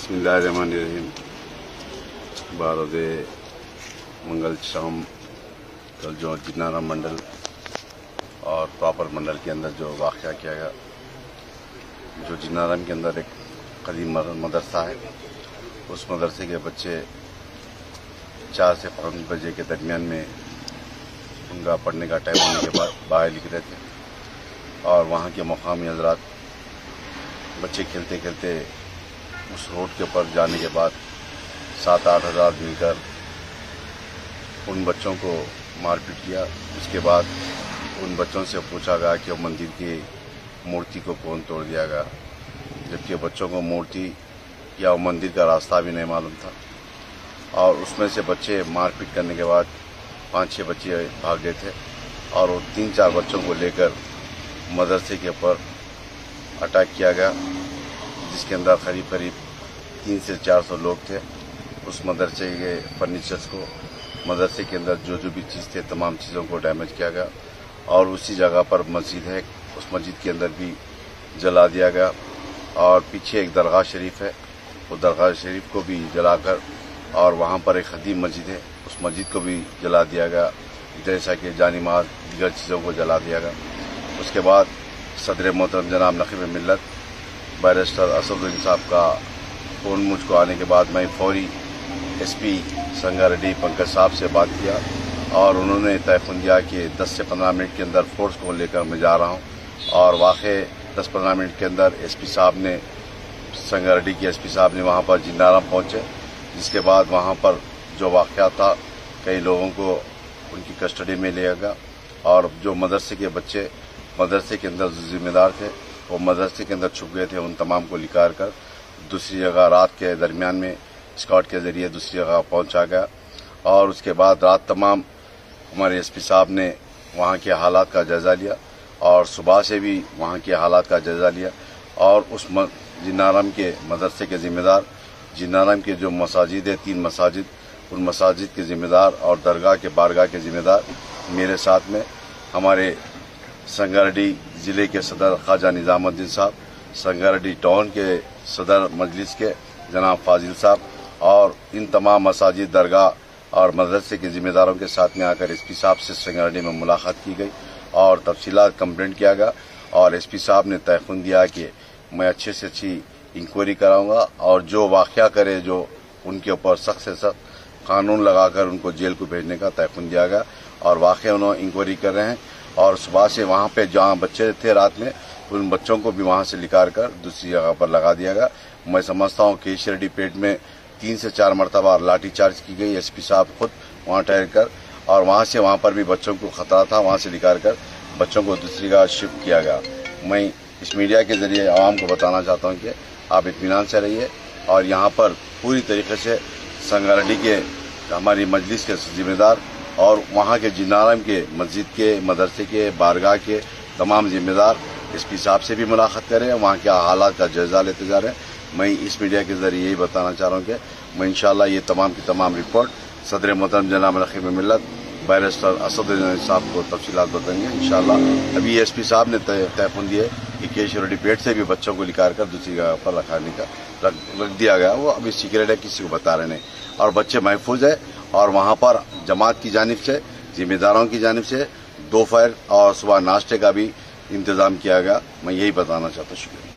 बिस्मिल्लाहिर्रहमानिर्रहीम। 12 मंगल शाम कल जो जिन्नाराम मंडल और प्रॉपर मंडल के अंदर जो वाक़या किया गया, जो जिन्नाराम के अंदर एक कदीम मदरसा है, उस मदरसे के बच्चे 4 से 5 बजे के दरमियान में उनका पढ़ने का टाइम होने के बाद बाहर लिख रहे थे और वहाँ के मकामी हजरात बच्चे खेलते खेलते उस रोड के ऊपर जाने के बाद 7-8 हज़ार मिलकर उन बच्चों को मारपीट किया। उसके बाद उन बच्चों से पूछा गया कि वो मंदिर की मूर्ति को कौन तोड़ दिया गया, जबकि बच्चों को मूर्ति या वो मंदिर का रास्ता भी नहीं मालूम था। और उसमें से बच्चे मारपीट करने के बाद 5-6 बच्चे भाग गए थे और वो 3-4 बच्चों को लेकर मदरसे के ऊपर अटैक किया गया, जिसके अंदर करीब 300 से 400 लोग थे। उस मदरसे के फर्नीचर्स को, मदरसे के अंदर जो भी चीज़ थे, तमाम चीज़ों को डैमेज किया गया और उसी जगह पर मस्जिद है, उस मस्जिद के अंदर भी जला दिया गया। और पीछे एक दरगाह शरीफ है, वो दरगाह शरीफ को भी जलाकर, और वहाँ पर एक कदीम मस्जिद है, उस मस्जिद को भी जला दिया गया, जैसा कि जानी माल दीगर चीज़ों को जला दिया गया। उसके बाद सदर मोहतरम जनाब नकीब मिल्लत बैरिस्टर असदुद्दीन साहब का फ़ोन मुझको आने के बाद मैं फौरी SP संगारेड्डी पंकज साहब से बात किया और उन्होंने तयफ़ुन दिया कि 10 से 15 मिनट के अंदर फोर्स को लेकर मैं जा रहा हूँ। और वाक़ई 10-15 मिनट के अंदर SP साहब ने, संगारेड्डी के SP साहब ने वहाँ पर जिन्नाराम पहुँचे, जिसके बाद वहाँ पर जो वाक़या था, कई लोगों को उनकी कस्टडी में लिया गया और जो मदरसे के बच्चे मदरसे के अंदर जो जिम्मेदार थे वो मदरसे के अंदर छुप गए थे, उन तमाम को निकाल कर दूसरी जगह रात के दरमियान में स्कॉट के ज़रिए दूसरी जगह पहुंचा गया। और उसके बाद रात तमाम हमारे SP साहब ने वहाँ के हालात का जायज़ा लिया और सुबह से भी वहाँ के हालात का जायज़ा लिया और उस जिन्नाराम के मदरसे के ज़िम्मेदार, जिन्नाराम के जो मसाजिद है 3 मसाजिद, उन मसाजिद के ज़िम्मेदार और दरगाह के बारगाह के ज़िम्मेदार मेरे साथ में हमारे संगारेड्डी ज़िले के सदर ख्वाजा निज़ामुद्दीन साहब, संगारेड्डी टाउन के सदर मजलिस के जनाब फाजिल साहब और इन तमाम मसाजिद, दरगाह और मदरसे के ज़िम्मेदारों के साथ में आकर SP साहब से संगारेड्डी में मुलाकात की गई और तफसीलात कंप्लेंट किया गया। और SP साहब ने तयफ़ुन दिया कि मैं अच्छे से अच्छी इंक्वायरी कराऊंगा और जो वाक़या करे, जो उनके ऊपर सख्त से सख्त कानून लगाकर उनको जेल को भेजने का तयफ़ुन दिया गया। और वाक़ई उन्होंने इंक्वायरी कर रहे हैं और सुबह से वहाँ पे जहाँ बच्चे थे रात में, उन बच्चों को भी वहाँ से निकाल कर दूसरी जगह पर लगा दिया गया। मैं समझता हूँ कि शेरडी पेट में 3 से 4 मरतबा लाठी चार्ज की गई, SP साहब खुद वहाँ ठहर कर, और वहाँ पर भी बच्चों को खतरा था, वहाँ से निकाल कर बच्चों को दूसरी जगह शिफ्ट किया गया। मैं इस मीडिया के जरिए आवाम को बताना चाहता हूँ कि आप इत्मीनान से रहिए और यहाँ पर पूरी तरीके से संगारेड्डी के हमारी मजलिस के ज़िम्मेदार और वहाँ के जिन्नाराम के मस्जिद के, मदरसे के, बारगाह के तमाम ज़िम्मेदार SP साहब से भी मुलाकात करें, वहाँ के हालात का जायज़ा लेते जा रहे हैं। मैं इस मीडिया के ज़रिए यही बताना चाह रहा हूँ कि मैं इंशाअल्लाह ये तमाम की तमाम रिपोर्ट सदर मोहतरम जनाब नकीब मिल्लत बैरिस्टर असदुद्दीन साहब को तफसीलात बताएंगे इंशाअल्लाह। अभी SP साहब ने तयफ़ुन दिए कि शेरडी पेट से भी बच्चों को निकाल कर दूसरी जगह पर रख दिया गया, वो अभी सीक्रेट है, किसी को बता रहे नहीं, और बच्चे महफूज है। और वहाँ पर जमात की जानिब से, जिम्मेदारों की जानिब से दोपहर और सुबह नाश्ते का भी इंतज़ाम किया गया। मैं यही बताना चाहता हूँ। शुक्रिया।